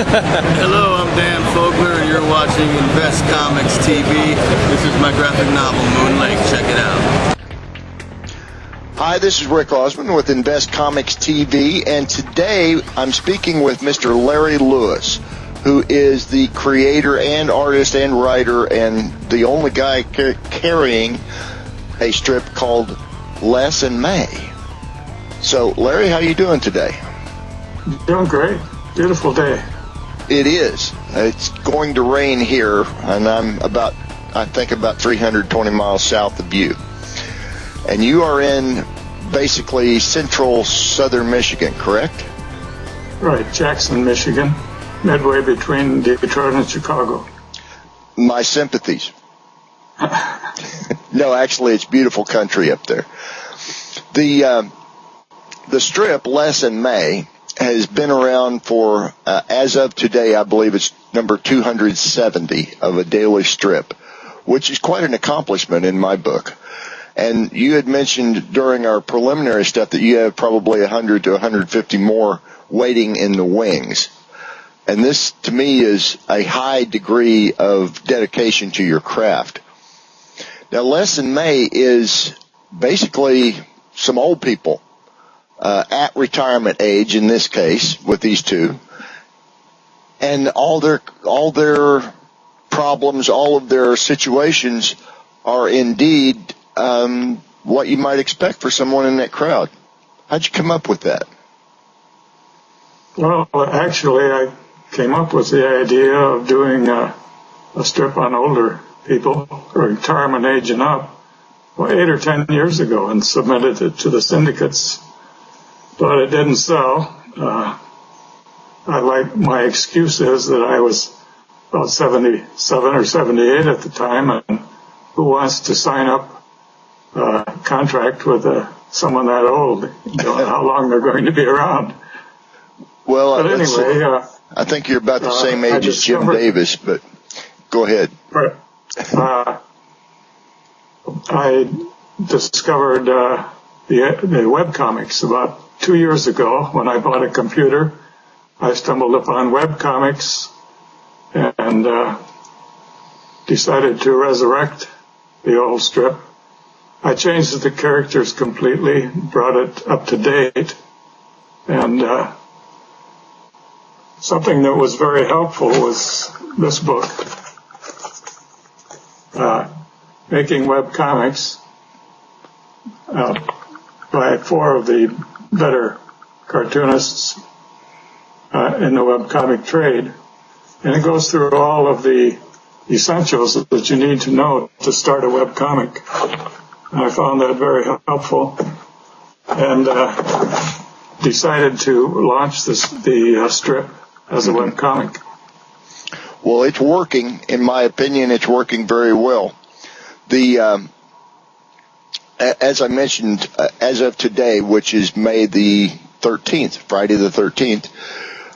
Hello, I'm Dan Fogler, and you're watching Invest Comics TV. This is my graphic novel, Moon Lake. Check it out. Hi, this is Rick Osmond with Invest Comics TV, and today I'm speaking with Mr. Larry Lewis, who is the creator and artist and writer and the only guy carrying a strip called Les and May. So, Larry, how you doing today? Doing great. Beautiful day. It is. It's going to rain here, and I'm I think about 320 miles south of you. And you are in basically central southern Michigan, correct? Right, Jackson, Michigan, midway between Detroit and Chicago. My sympathies. No, actually, it's beautiful country up there. The strip, Les and May, has been around for, as of today, I believe it's number 270 of a daily strip, which is quite an accomplishment in my book. And you had mentioned during our preliminary stuff that you have probably 100 to 150 more waiting in the wings. And this, to me, is a high degree of dedication to your craft. Now, Les and May is basically some old people at retirement age, in this case, with these two. And all their problems, all of their situations are indeed what you might expect for someone in that crowd. How'd you come up with that? Well, actually, I came up with the idea of doing a strip on older people, retirement age and up, 8 or 10 years ago, and submitted it to the syndicates. But it didn't sell. My excuse is that I was about 77 or 78 at the time, and who wants to sign up a contract with someone that old? You don't know how long they're going to be around. Well, but anyway, I think you're about the same age as Jim Davis, but go ahead. Right. I discovered the webcomics about 2 years ago when I bought a computer. I stumbled upon webcomics and decided to resurrect the old strip. I changed the characters completely, brought it up to date, and something that was very helpful was this book, Making Webcomics, by 4 of the better cartoonists in the webcomic trade. And it goes through all of the essentials that you need to know to start a webcomic. And I found that very helpful, and decided to launch the strip as a webcomic. Well, it's working. In my opinion, it's working very well. As I mentioned, as of today, which is May the 13th, Friday the 13th,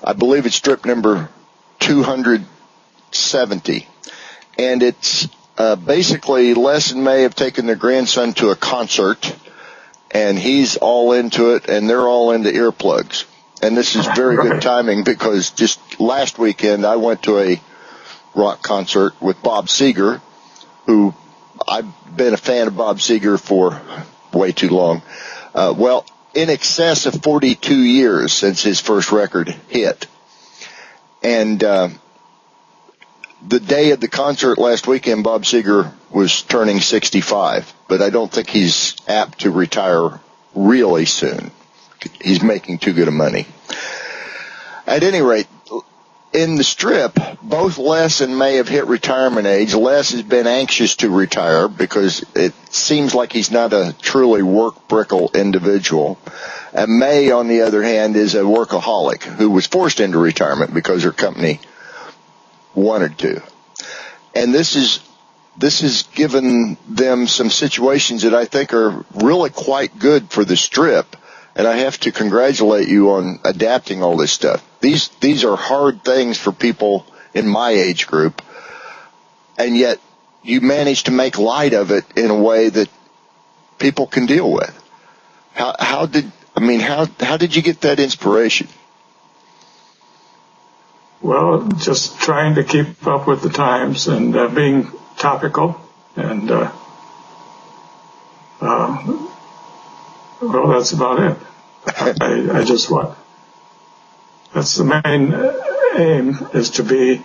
I believe it's strip number 270. And it's basically Les and May have taken their grandson to a concert, and he's all into it, and they're all into earplugs. And this is very good timing because just last weekend I went to a rock concert with Bob Seger, who I've been a fan of Bob Seger for way too long. Well, in excess of 42 years since his first record hit. And the day of the concert last weekend, Bob Seger was turning 65, but I don't think he's apt to retire really soon. He's making too good of money. At any rate, in the strip, both Les and May have hit retirement age. Les has been anxious to retire because it seems like he's not a truly work-brickle individual. And May, on the other hand, is a workaholic who was forced into retirement because her company wanted to. And this has given them some situations that I think are really quite good for the strip. And I have to congratulate you on adapting all this stuff. These are hard things for people in my age group, and yet you manage to make light of it in a way that people can deal with. How did you get that inspiration? Well, just trying to keep up with the times and being topical, and well, that's about it. I just want. That's the main aim, is to be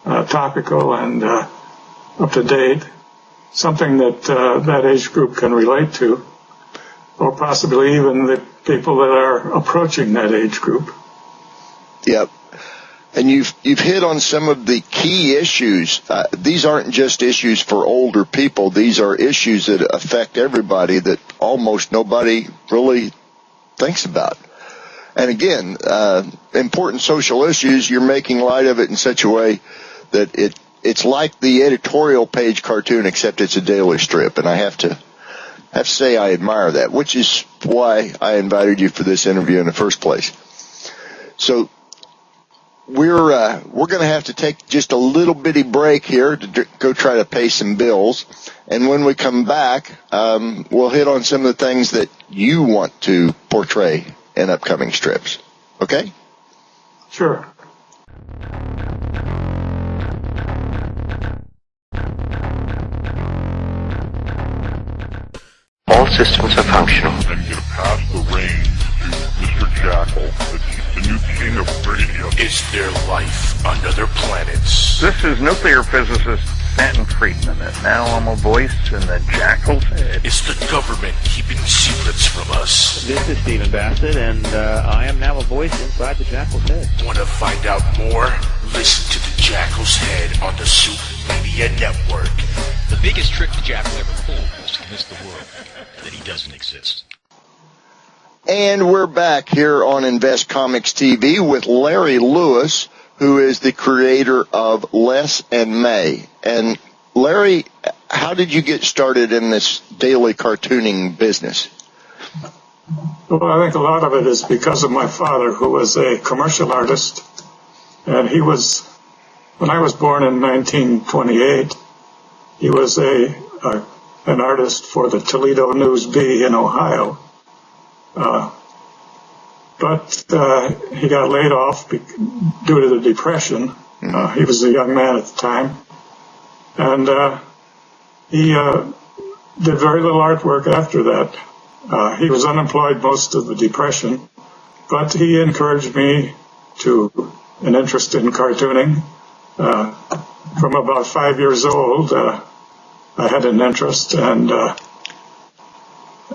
topical and up to date, something that that age group can relate to, or possibly even the people that are approaching that age group. Yep. And you've hit on some of the key issues. These aren't just issues for older people. These are issues that affect everybody that almost nobody really thinks about. And again, important social issues, you're making light of it in such a way that it's like the editorial page cartoon, except it's a daily strip. And I have to say I admire that, which is why I invited you for this interview in the first place. So we're going to have to take just a little bitty break here to go try to pay some bills. And when we come back, we'll hit on some of the things that you want to portray in upcoming strips. Okay? Sure. All systems are functional. And get past the range to Mr. Jackal, the new king of radio. Is there life on other planets? This is nuclear physicist Stanton Friedman, and now I'm a voice in the Jackal's head. Is the government keeping secrets from us? This is Stephen Bassett, and I am now a voice inside the Jackal's head. Want to find out more? Listen to the Jackal's Head on the Soup Media Network. The biggest trick the Jackal ever pulled was to convince the world that he doesn't exist. And we're back here on Invest Comics TV with Larry Lewis, who is the creator of Les and May. And Larry, how did you get started in this daily cartooning business? Well, I think a lot of it is because of my father, who was a commercial artist. And he was, when I was born in 1928, he was an artist for the Toledo News-Bee in Ohio. But he got laid off due to the Depression. He was a young man at the time. And he did very little artwork after that. He was unemployed most of the Depression, but he encouraged me to an interest in cartooning. From about 5 years old, I had an interest, and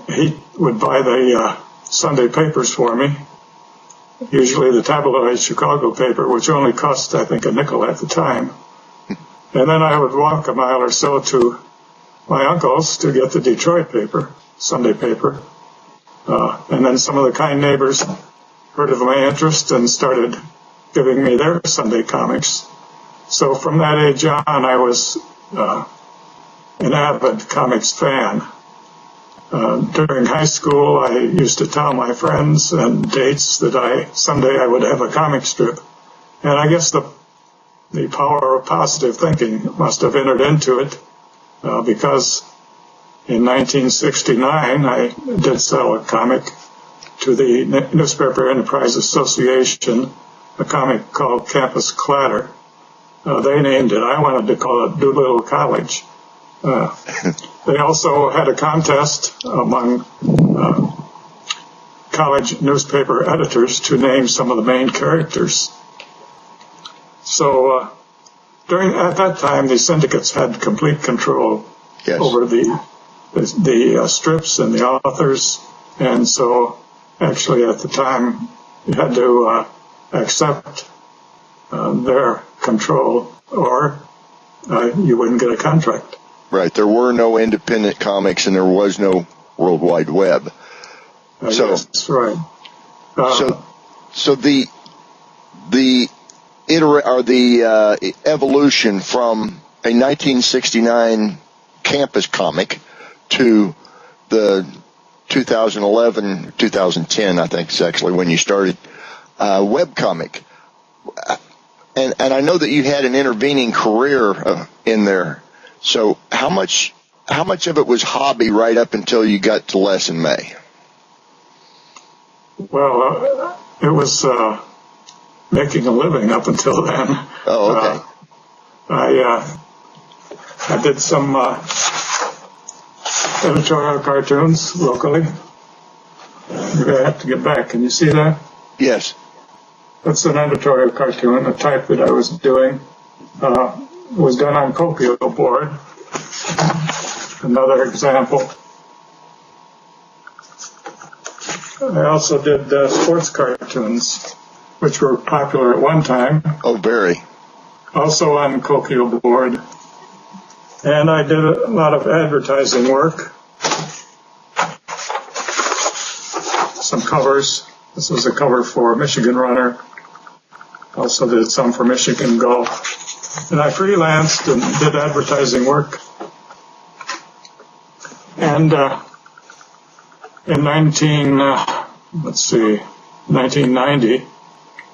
he would buy the Sunday papers for me, usually the tabloid Chicago paper, which only cost, I think, a nickel at the time. And then I would walk a mile or so to my uncle's to get the Detroit paper, Sunday paper. And then some of the kind neighbors heard of my interest and started giving me their Sunday comics. So from that age on, I was an avid comics fan. During high school, I used to tell my friends and dates that someday I would have a comic strip. And I guess the power of positive thinking must have entered into it, because in 1969, I did sell a comic to the Newspaper Enterprise Association, a comic called Campus Clatter. They named it. I wanted to call it Doolittle College. They also had a contest among college newspaper editors to name some of the main characters. So at that time, the syndicates had complete control over the strips and the authors, and so actually at the time you had to accept their control, or you wouldn't get a contract. Right. There were no independent comics, and there was no World Wide Web. Yes, that's right. So the evolution from a 1969 campus comic to the 2011, 2010, I think is actually when you started, web comic. And I know that you had an intervening career in there. So how much of it was hobby right up until you got to Les and May? Well, it was making a living up until then. Oh, okay. I did some editorial cartoons locally. Maybe I have to get back. Can you see that? Yes. That's an editorial cartoon, a type that I was doing. Was done on copio board. Another example. I also did sports cartoons, which were popular at one time. Oh, very. Also on copio board. And I did a lot of advertising work. Some covers. This was a cover for Michigan Runner. Also did some for Michigan Golf. And I freelanced and did advertising work. And in 1990,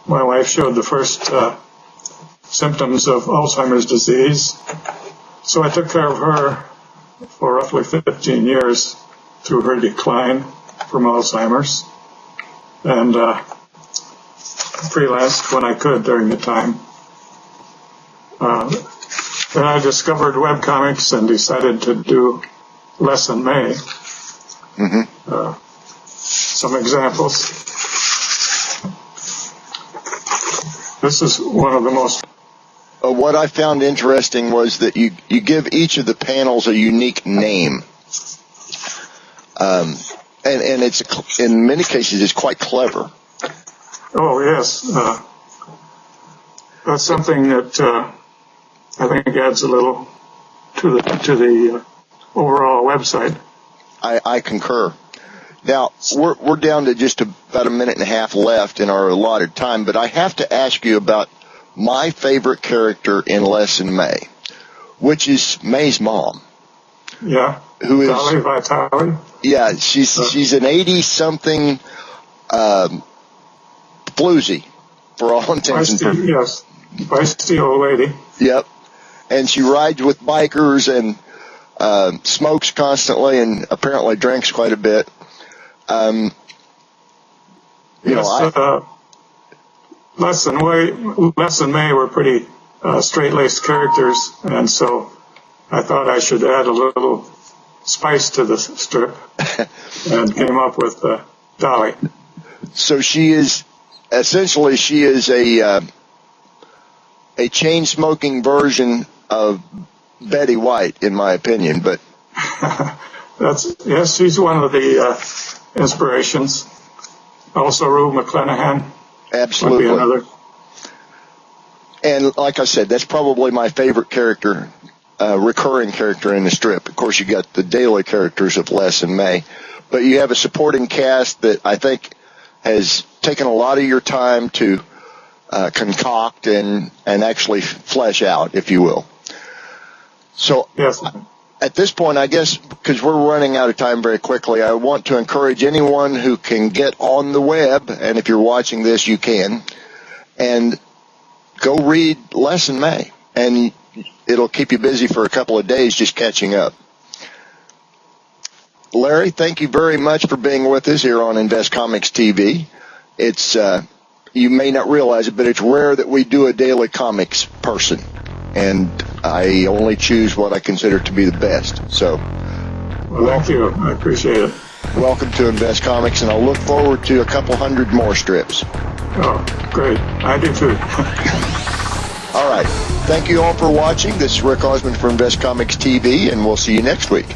my wife showed the first symptoms of Alzheimer's disease. So I took care of her for roughly 15 years through her decline from Alzheimer's, and freelanced when I could during the time. Then I discovered webcomics and decided to do Les and May. Some examples. This is one of the most... What I found interesting was that you give each of the panels a unique name. And it's, in many cases, it's quite clever. Oh, yes. That's something that I think adds a little to the overall website. I concur. Now, we're down to just about a minute and a half left in our allotted time, but I have to ask you about my favorite character in Les and May, which is May's mom. Yeah. Who is Dolly Vitale? Yeah, she's an 80-something floozy, for all intents and purposes. Yes, feisty old lady. Yep, and she rides with bikers and smokes constantly, and apparently drinks quite a bit. Les and May were pretty straight-laced characters, and so I thought I should add a little spice to the strip, and came up with Dolly. So she is a chain-smoking version of Betty White, in my opinion. But yes, she's one of the inspirations. Also, Rue McClanahan. Absolutely. Would be another. And like I said, that's probably my favorite character, recurring character in the strip. Of course, you got the daily characters of Les and May, but you have a supporting cast that I think has taken a lot of your time to concoct and actually flesh out, if you will. So yes. At this point, I guess, because we're running out of time very quickly, I want to encourage anyone who can get on the web, and if you're watching this, you can, and go read Les and May, and it'll keep you busy for a couple of days just catching up. Larry, thank you very much for being with us here on Invest Comics TV. It's you may not realize it, but it's rare that we do a daily comics person, and I only choose what I consider to be the best. So, well, thank you. I appreciate it. Welcome to Invest Comics, and I'll look forward to a couple hundred more strips. Oh, great. I do too. All right. Thank you all for watching. This is Rick Osmond for Invest Comics TV, and we'll see you next week.